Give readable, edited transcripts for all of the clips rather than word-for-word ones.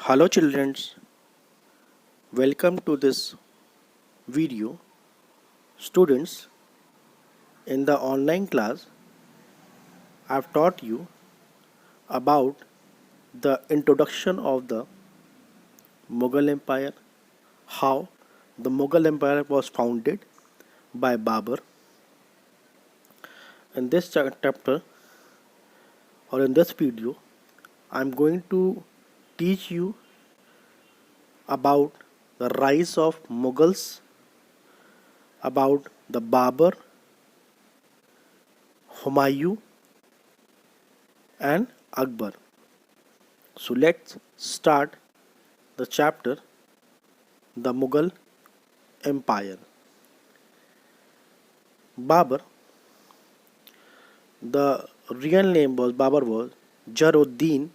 Hello children, welcome to this video. Students, in the online class, I've taught you about the introduction of the Mughal Empire, how the Mughal Empire was founded by Babur. In this chapter or in this video, I'm going to teach you about the rise of Mughals, about the Babur, Humayun, and Akbar. So let's start the chapter The Mughal Empire. Babur, the real name was Babur was Jaruddin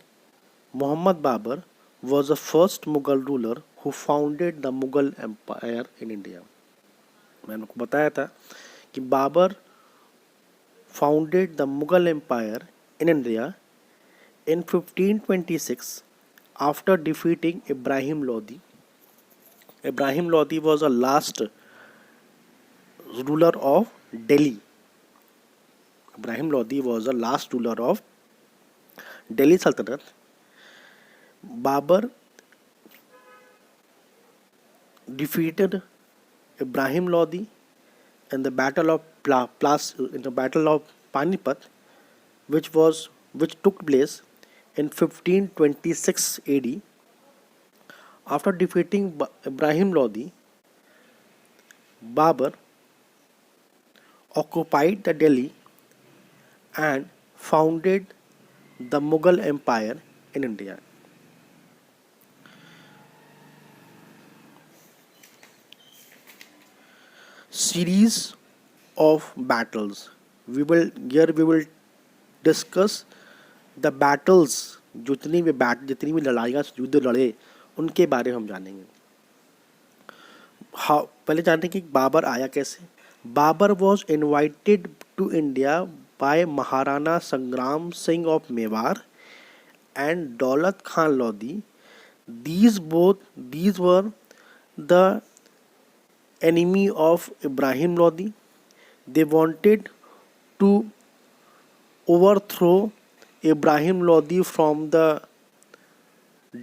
Muhammad Babur, was the first Mughal ruler who founded the Mughal Empire in India. मैंने आपको बताया था कि Babar founded the Mughal Empire in India in 1526 after defeating Ibrahim Lodi. Ibrahim Lodi was the last ruler of Delhi. Ibrahim Lodi was the last ruler of Delhi Sultanate. Babur defeated Ibrahim Lodi in the Battle of Panipat, which took place in 1526 AD. After defeating Ibrahim Lodi, Babur occupied the Delhi and founded the Mughal Empire in India. Series of battles. We will discuss the battles. जितनी भी लड़ाइयाँ युद्ध लड़े उनके बारे में हम जानेंगे. पहले जानते हैं कि बाबर आया कैसे. Babar was invited to India by Maharana Sangram Singh of Mewar and Daulat Khan Lodi. These were the enemy of Ibrahim Lodi. They wanted to overthrow Ibrahim Lodi from the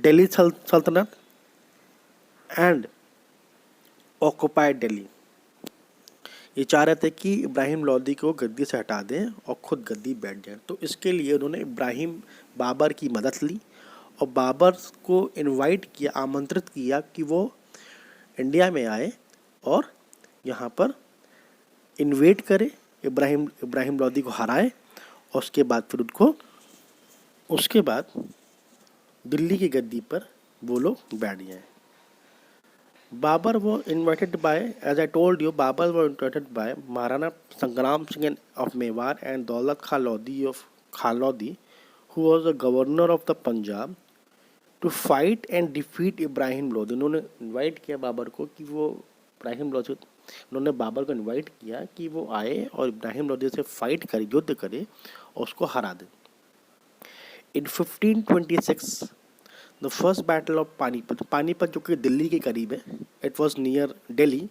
Delhi Sultanate and occupy Delhi. ये चाह रहे थे कि इब्राहिम लोदी को गद्दी से हटा दें और खुद गद्दी बैठ जाए. तो इसके लिए उन्होंने बाबर की मदद ली और बाबर को इनवाइट किया, आमंत्रित किया कि वो इंडिया में आए और यहाँ पर इन्वेट करे, इब्राहिम लोदी को हराए और उसके बाद दिल्ली की गद्दी पर वो लोग बैठ जाए. Babur was invited by, as I told you, Babur was invited by Maharana Sangram Singh of Mewar and Daulat Khan Lodi, who was the governor of the Punjab, to fight and defeat Ibrahim Lodi. उन्होंने invite किया बाबर को कि वो उन्होंने बाबर को invite किया कि वो आए और इब्राहिम लोदी से फाइट करे, युद्ध करे और उसको हरा दे. In 1526 the first battle of Panipat जो कि दिल्ली के करीब है, it was near Delhi.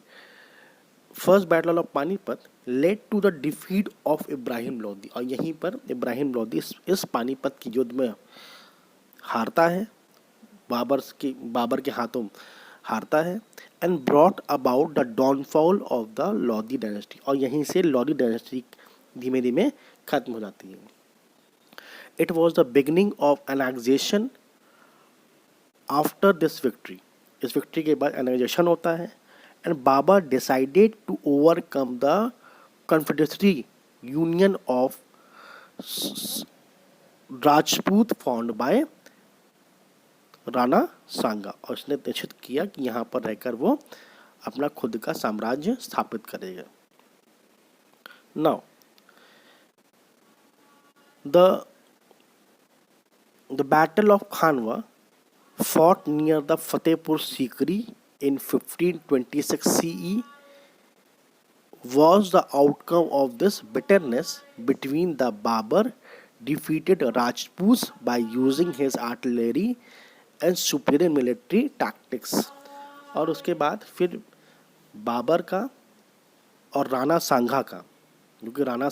First battle of Panipat led to the defeat of Ibrahim Lodi. और यहीं पर इब्राहिम लोदी इस पानीपत की युद्ध में हारता है, बाबर के हाथों हारता है, and brought about the downfall of the Lodi dynasty. और यहीं से लॉदी डायनेस्टी धीमे धीमे खत्म हो जाती है. It was the beginning of annexation. After this victory, इस विक्ट्री के बाद annexation होता है and Babur decided to overcome the confederacy union of Rajput formed by Rana सांगा. और उसने निश्चित किया कि यहाँ पर रहकर वो अपना खुद का साम्राज्य स्थापित करेगा. Now, the Battle of Khanwa, fought near the Fatehpur Sikri in 1526 CE, was the outcome of this bitterness between the Babur defeated Rajputs by using his artillery and superior military tactics. और उसके बाद फिर बाबर का और राणा सांगा का, क्योंकि राणा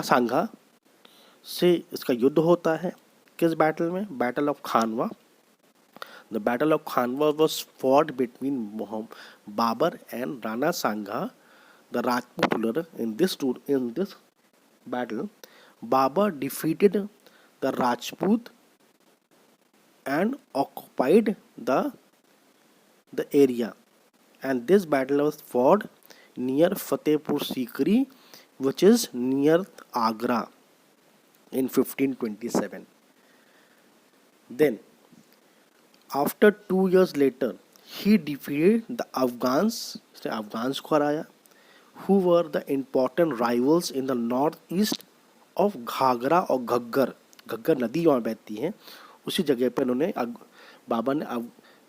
सांगा से इसका युद्ध होता है। किस बैटल में? Battle of Khanwa. The battle of Khanwa was fought between Babur and Rana Sanga, the Rajput ruler. In this battle, Babur defeated the Rajput and occupied the area. And this battle was fought near Fatehpur Sikri, which is near Agra, in 1527. Then, after 2 years later, he defeated the Afghans. Afghans को हराया, who were the important rivals in the northeast of Ghaghara और घग्गर। घग्गर नदी वहाँ बहती है, उसी जगह पे बाबर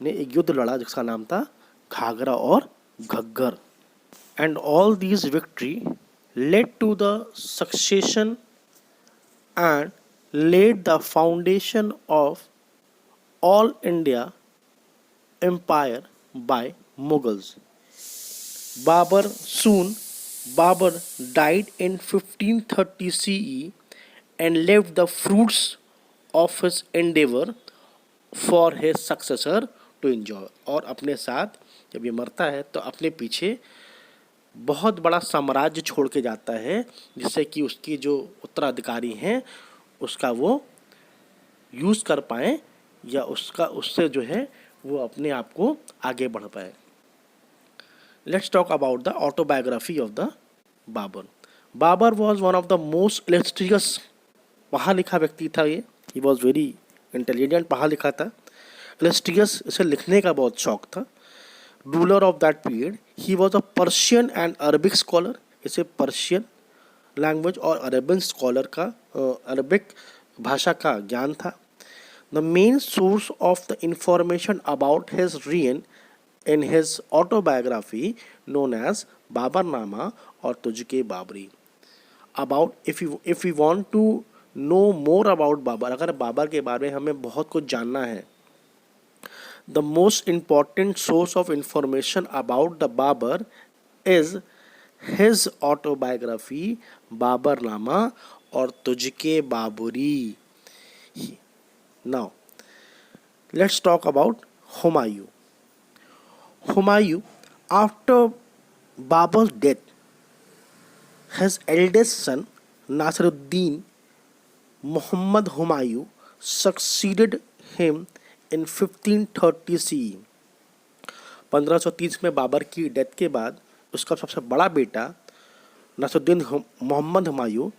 ने एक युद्ध लड़ा जिसका नाम था घाघरा और Ghaggar. And all these victory led to the succession and laid the foundation of all India empire by Mughals. Babur died in 1530 CE and left the fruits of his endeavor for his successor to enjoy. और अपने साथ जब ये मरता है तो अपने पीछे बहुत बड़ा साम्राज्य छोड़ के जाता है, जिससे कि उसकी जो उत्तराधिकारी हैं उसका वो यूज़ कर पाए, या उससे जो है वो अपने आप को आगे बढ़ पाए। Let's talk about the autobiography of the Babur. Babur was one of the most illustrious, पढ़ा लिखा व्यक्ति था ये। He was very intelligent, पढ़ा लिखा था। Illustrious, इसे लिखने का बहुत शौक था। Ruler of that period, he was a Persian and Arabic scholar. इसे पर्शियन लैंग्वेज और अरबिक स्कॉलर का अरबिक भाषा का ज्ञान था। The main source of the information about his reign in his autobiography known as Baburnama और तुझके Babri. About if we want to know more about Babar, अगर बाबर के बारे में हमें बहुत कुछ जानना है, the most important source of information about the Babur is his autobiography Baburnama और तुझके Babri. Now let's talk about Humayun. Humayun, after Babur's death, his eldest son Nasiruddin Muhammad Humayun succeeded him in 1530 CE. 1530 में बाबर की death के बाद उसका सबसे बड़ा बेटा नसरुद्दीन मोहम्मद हुमायूं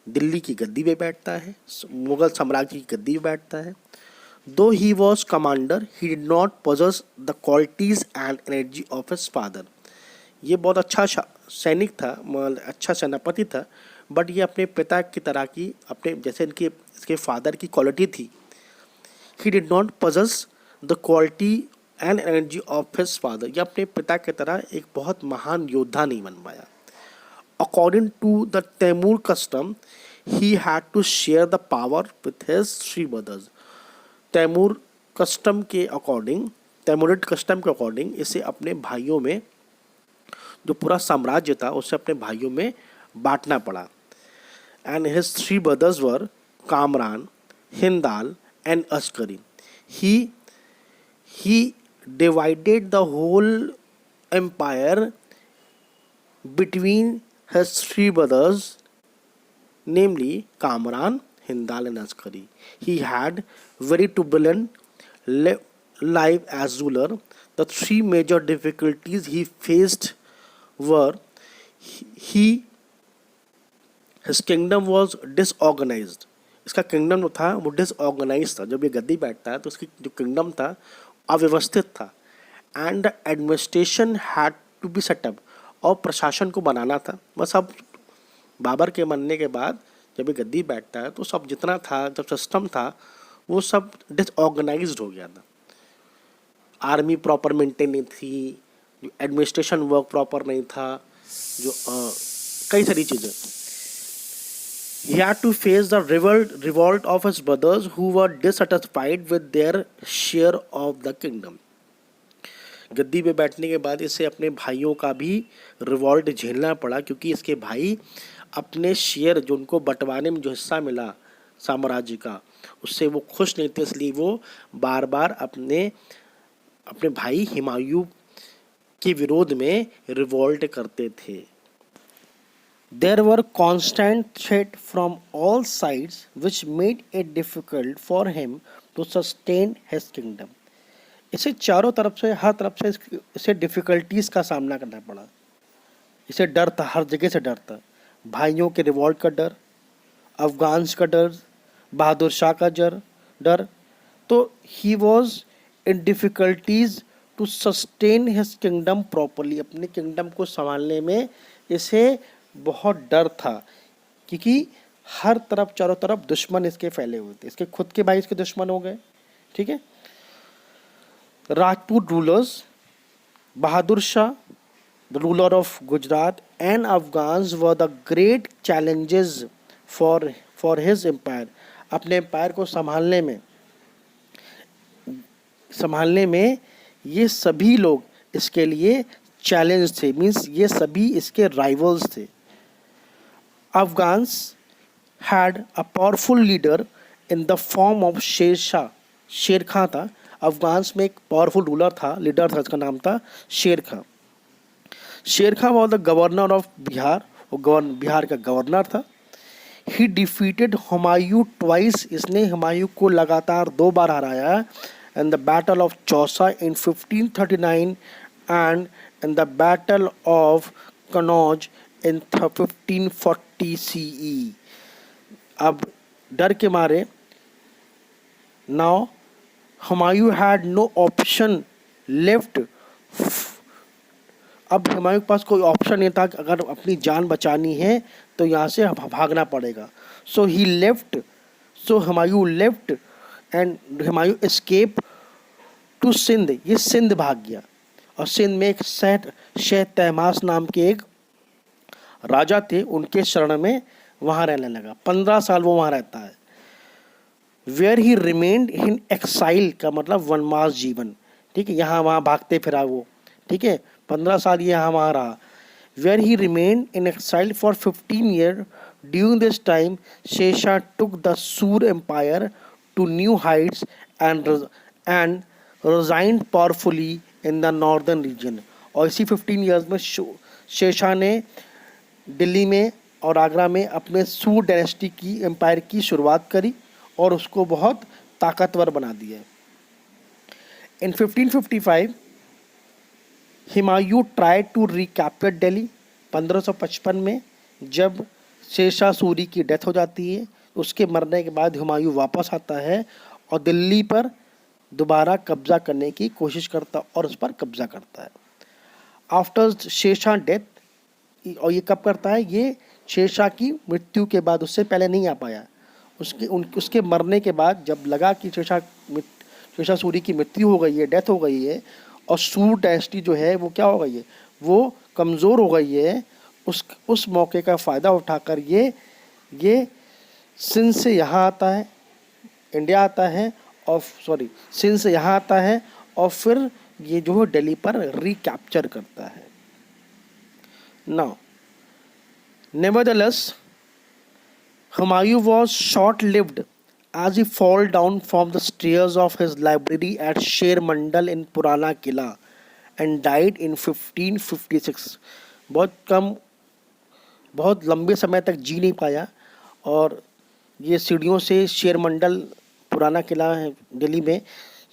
दिल्ली की गद्दी पे बैठता है, मुगल साम्राज्य की गद्दी पे बैठता है। दो he was commander, he did not possess the qualities and energy of his father. ये बहुत अच्छा सैनिक था, अच्छा सेनापति था, बट ये अपने पिता की तरह की, अपने जैसे इसके फादर की क्वालिटी थी। He did not possess the quality and energy of his father, ये अपने पिता की तरह एक बहुत महान योद्धा नहीं बन पाया। According to the Timur custom, he had to share the power with his three brothers. Timur custom के अकॉर्डिंग, तैमूरिड कस्टम के अकॉर्डिंग इसे अपने भाइयों में, जो पूरा साम्राज्य था उसे अपने भाइयों में बांटना पड़ा। And his three brothers were Kamran, Hindal and Askari. He divided the whole empire between his three brothers, namely Kamran, Hindal and Askari. He had very turbulent life as ruler. The three major difficulties he faced were his kingdom was disorganized. इसका kingdom जो था वो disorganise था। जब ये गद्दी बैठता है तो उसकी जो किंगडम था अव्यवस्थित था। And the administration had to be set up, और प्रशासन को बनाना था। बस अब बाबर के मरने के बाद जब ये गद्दी बैठता है तो सब जितना था, जब सिस्टम था वो सब डिसऑर्गेनाइज्ड हो गया था। आर्मी प्रॉपर मेंटेन नहीं थी, जो एडमिनिस्ट्रेशन वर्क प्रॉपर नहीं था, जो कई सारी चीज़ें। He had to face the revolt of his brothers who were dissatisfied with their share of the kingdom. गद्दी पे बैठने के बाद इसे अपने भाइयों का भी रिवॉल्ट झेलना पड़ा, क्योंकि इसके भाई अपने शेयर जो उनको बंटवाने में जो हिस्सा मिला साम्राज्य का, उससे वो खुश नहीं थे, इसलिए वो बार बार अपने अपने भाई हुमायूं के विरोध में रिवॉल्ट करते थे. There were constant threats from all sides which made it difficult for him to sustain his kingdom. इसे चारों तरफ से, हर तरफ से इसे डिफ़िकल्टीज़ का सामना करना पड़ा. इसे डर था, हर जगह से डर था. भाइयों के रिवॉल्ट का डर, अफगान्स का डर, बहादुर शाह का डर. तो he was in difficulties to sustain his kingdom properly. अपने किंगडम को संभालने में इसे बहुत डर था, क्योंकि हर तरफ, चारों तरफ दुश्मन इसके फैले हुए थे. इसके खुद के भाई इसके दुश्मन हो गए. ठीक है. Rajput rulers, Bahadur Shah the ruler of Gujarat and Afghans were the great challenges for his empire. अपने एम्पायर को संभालने में ये सभी लोग इसके लिए चैलेंज थे. मीन्स ये सभी इसके राइवल्स थे. Afghans had a powerful leader in the form of Sher Shah. शेर खां था. अफगान्स में एक पावरफुल रूलर था, लीडर था, इसका नाम था Sher Khan. Sher Khan was the governor of Bihar. वो बिहार का गवर्नर था. He defeated Humayun twice. इसने हुमायूं को लगातार 2 बार हराया. In the battle of Chausa in 1539 and in the battle of Kannauj in 1540 CE. अब डर के मारे, now Humayun had no option left. अब हुमायूं के पास कोई ऑप्शन नहीं था कि अगर अपनी जान बचानी है तो यहाँ से भागना पड़ेगा. So he left. So Humayun left and Humayun escape to Sindh. ये सिंध भाग गया और सिंध में एक शेख तहमास नाम के एक राजा थे, उनके शरण में वहाँ रहने लगा. 15 साल वो वहाँ रहता है. Where he remained in exile का मतलब वनवास जीवन. ठीक है. यहाँ वहाँ भागते फिरा वो. ठीक है. 15 साल ये यहाँ वहाँ रहा. Where he remained in exile for 15 year. During this time Shershah took the Sur empire to new heights and reigned powerfully in the northern region. और इसी 15 ईयर्स में शेरशाह ने दिल्ली में और आगरा में अपने सूर डायनेस्टी की एम्पायर की शुरुआत करी और उसको बहुत ताकतवर बना दिया. In 1555 Humayun try to recapture Delhi. 1555 में जब शेरशाह सूरी की डेथ हो जाती है, उसके मरने के बाद हुमायूं वापस आता है और दिल्ली पर दोबारा कब्जा करने की कोशिश करता और उस पर कब्जा करता है. आफ्टर शेरशाह डेथ, और ये कब करता है, ये शेरशाह की मृत्यु के बाद, उससे पहले नहीं आ पाया. उसके मरने के बाद जब लगा कि शेरशाह सूरी की मृत्यु हो गई है, डेथ हो गई है, और सूर डायनेस्टी जो है वो क्या हो गई है, वो कमज़ोर हो गई है, उस मौके का फ़ायदा उठाकर ये सिंध से यहाँ आता है, इंडिया आता है, और सिंध से यहाँ आता है और फिर ये जो है दिल्ली पर रिकैप्चर करता है. Now, nevertheless, Humayun was short-lived as he fell down from the stairs of his library at Sher Mandal in Purana Kila and died in 1556. बहुत लंबे समय तक जी नहीं पाया और ये सीढ़ियों से शेर मंडल, पुराना किला है दिल्ली में,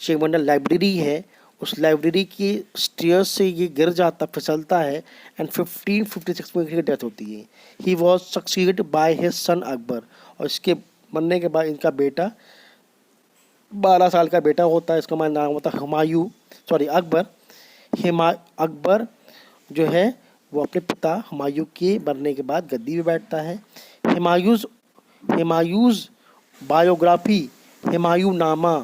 शेर मंडल लाइब्रेरी है, उस लाइब्रेरी की स्टेयर्स से ये गिर जाता, फिसलता है एंड 1556 में इसकी डेथ होती है. He was succeed by his son Akbar. और इसके मरने के बाद इनका बेटा, 12 साल का बेटा होता है, इसका नाम होता है हुमायूं, अकबर. अकबर जो है वो अपने पिता हुमायूं के मरने के बाद गद्दी में बैठता है. हुमायूं's biography Humayun Nama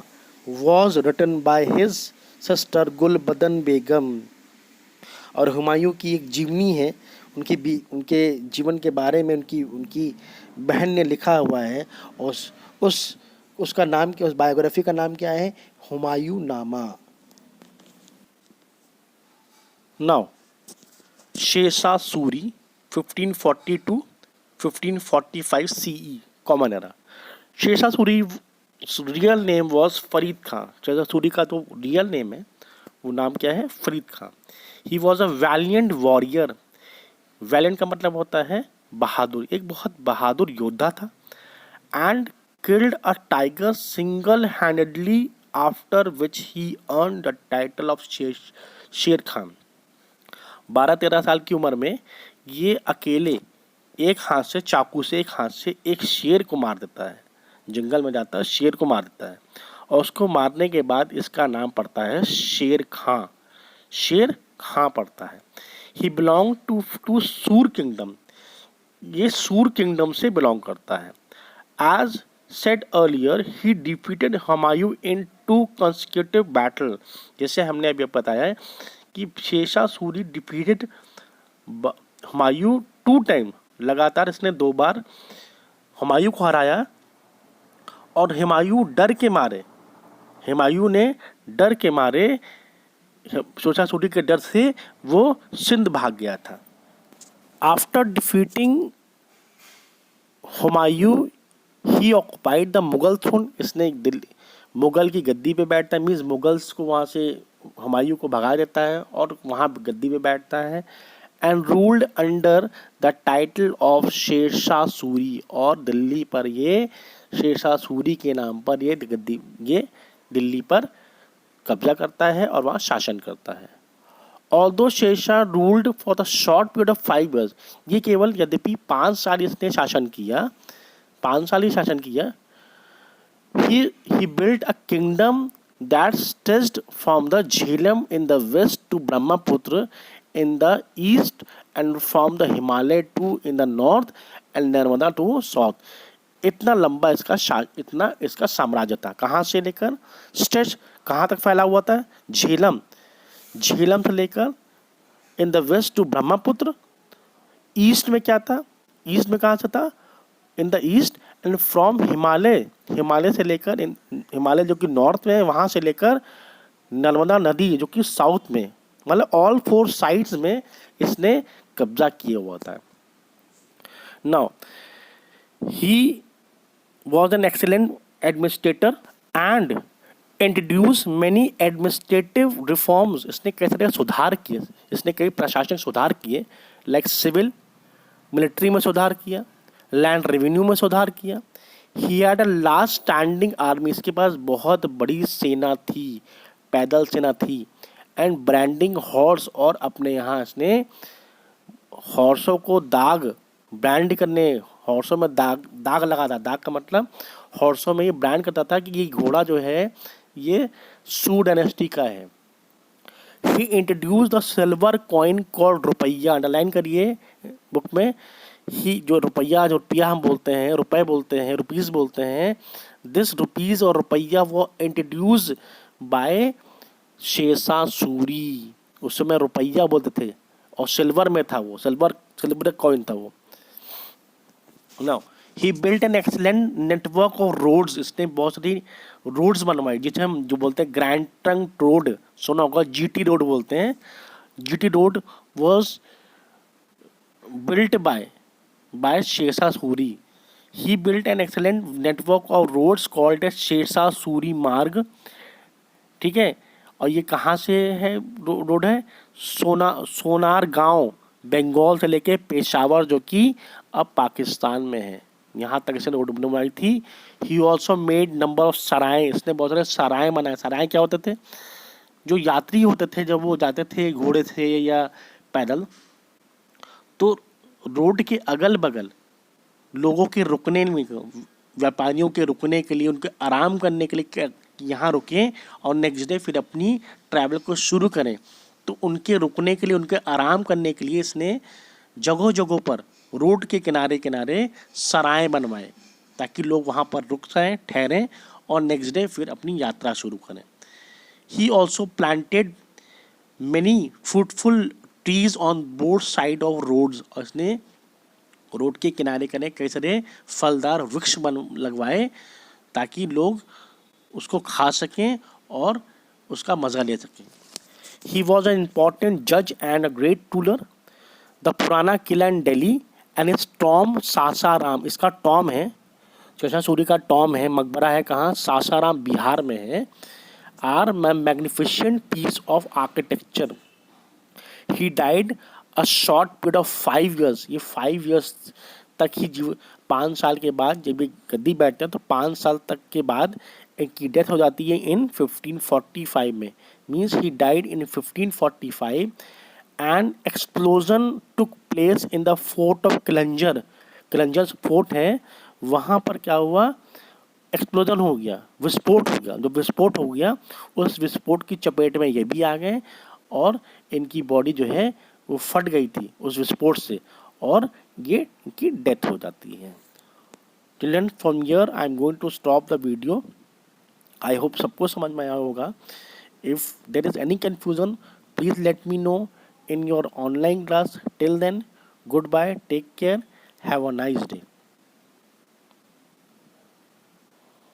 was written by his sister Gulbadan Begum. और हुमायूं की एक जीवनी है, उनके जीवन के बारे में उनकी उनकी बहन ने लिखा हुआ है। उस उसका नाम क्या, उस बायोग्राफी का नाम क्या है? Humayun Nama. Now Shershah Suri 1540 to 1545 CE common era. Shershah Suri real name was Farid Khan. Shershah Suri का तो रियल नेम है, वो नाम क्या है? Farid Khan. He was a valiant warrior. Valiant का मतलब होता है बहादुर, एक बहुत बहादुर योद्धा था। And killed a tiger single handedly after which he earn the title of शेर खान। 12-13 साल की उम्र में ये अकेले एक हाथ से, चाकू से, एक हाथ से एक शेर को मार देता है। जंगल में जाता है, शेर को मार देता है, और उसको मारने के बाद इसका नाम पड़ता है शेर खां। शेर खां पड़ता है। He belong to Sur kingdom. ये सूर किंगडम से बिलोंग करता है। As said earlier he defeated Humayun in 2 consecutive battle. जैसे हमने अभी बताया है कि शेरशाह सूरी डिफीटेड हुमायूं 2 टाइम, लगातार इसने 2 बार हुमायूं को हराया। और हुमायूं ने डर के मारे शेरशाह सूरी के डर से वो सिंध भाग गया था। After defeating Humayun he occupied the Mughal throne. इसने दिल्ली मुगल की गद्दी पे बैठता है, मीन्स मुगल्स को वहाँ से हुमायूं को भगा देता है और वहाँ गद्दी पे बैठता है। And ruled under the title of Sher Shah Suri. और दिल्ली पर ये शेरशाह सूरी के नाम पर ये दिल्ली पर कब्जा करता है और वहाँ शासन करता है। Although Sher Shah ruled for the short period of 5 years। ये केवल यद्यपि 5 साल इसने शासन किया, 5 साल ही शासन किया। He built a kingdom that stretched from the Jhelum in the west to Brahmaputra in the east and from the Himalaya to in the north and Narmada to south। इतना लंबा इसका साम्राज्य था। कहाँ से लेकर स्ट्रेच कहाँ तक फैला हुआ था? झेलम से लेकर in the west to Brahmaputra. East में क्या था? ईस्ट में कहाँ से था? In the east and from Himalaya से लेकर, हिमालय जो कि नॉर्थ में है, वहाँ से लेकर नर्मदा नदी जो कि साउथ में, मतलब ऑल 4 साइड्स में इसने कब्जा किया हुआ था। Now he was an excellent administrator and introduce many administrative reforms. इसने कई तरह सुधार किए, इसने कई प्रशासनिक सुधार किए, लाइक सिविल, मिलिट्री में सुधार किया, लैंड रेवेन्यू में सुधार किया। He had a large standing army. इसके पास बहुत बड़ी सेना थी, पैदल सेना थी। And branding horse. और अपने यहाँ इसने हॉर्सों को ब्रांड करने, हॉर्सों में दाग लगा था। दाग का मतलब हॉर्सों में ये ब्रांड करता था कि ये घोड़ा जो है ये सू डायनेस्टी का है। He introduce the silver coin called Rupiya. Underline करिए बुक में। ही जो रुपया हम बोलते हैं, रुपए बोलते हैं, रुपीस बोलते हैं। दिस रुपीस और रुपया वो इंट्रोड्यूस बाय शेरशाह सूरी। उस समय रुपया बोलते थे और सिल्वर में था वो, सिल्वर कॉइन था वो। Now he built an excellent network of roads. इसने बहुत सारी रोड्स बनवाई, जिसे हम जो बोलते हैं ग्रैंड ट्रंक रोड, सुना होगा, GT रोड बोलते हैं। GT road was built by Sher Shah Suri. He built an excellent network of roads called as Sher Shah Suri Marg. ठीक है, और ये कहाँ से है रोड है? सोनार गांव, बंगाल से लेके पेशावर, जो कि अब पाकिस्तान में है, यहाँ तक इसने रोड बनवाई थी। He also made number of sarai. इसने बहुत सारे सराय बनाए। सराय क्या होते थे? जो यात्री होते थे जब वो जाते थे घोड़े से या पैदल, तो रोड के अगल बगल लोगों के रुकने में, व्यापारियों के रुकने के लिए, उनके आराम करने के लिए यहाँ रुकें और नेक्स्ट डे फिर अपनी ट्रैवल को शुरू करें। तो उनके रुकने के लिए, उनके आराम करने के लिए इसने जगह जगहों पर रोड के किनारे किनारे सराय बनवाए, ताकि लोग वहाँ पर रुक जाएं, ठहरें और नेक्स्ट डे फिर अपनी यात्रा शुरू करें। He also planted many fruitful trees on both side of roads, और इसने रोड के किनारे किनारे कई सारे फलदार वृक्ष बन लगवाए ताकि लोग उसको खा सकें और उसका मज़ा ले सकें। ही वॉज एन इम्पॉर्टेंट जज and a great ruler. The Purana Qila in Delhi and its tomb Sasaram, इसका टॉम है, चौसा सूरी का टॉम है, मकबरा है कहाँ, सासाराम बिहार में है। Are magnificent piece of architecture. He died a short period of 5 years, ये 5 years तक ही जीव, 5 साल के बाद जब ये गद्दी बैठते हैं तो 5 साल तक के बाद इनकी डेथ हो जाती है इन 1545 में। Means he died in 1545 and explosion took place in the fort of Kalinjar. Kalinjar fort है, वहाँ पर क्या हुआ, एक्सप्लोजन हो गया, विस्फोट हो गया। जब विस्फोट हो गया उस विस्फोट की चपेट में ये भी आ गए और इनकी बॉडी जो है वो फट गई थी उस विस्फोट से और ये इनकी डेथ हो जाती है। Children from here I am going to stop the video. I hope सबको समझ में आया होगा। If there is any confusion please let me know in your online class. Till then, goodbye, take care, have a nice day.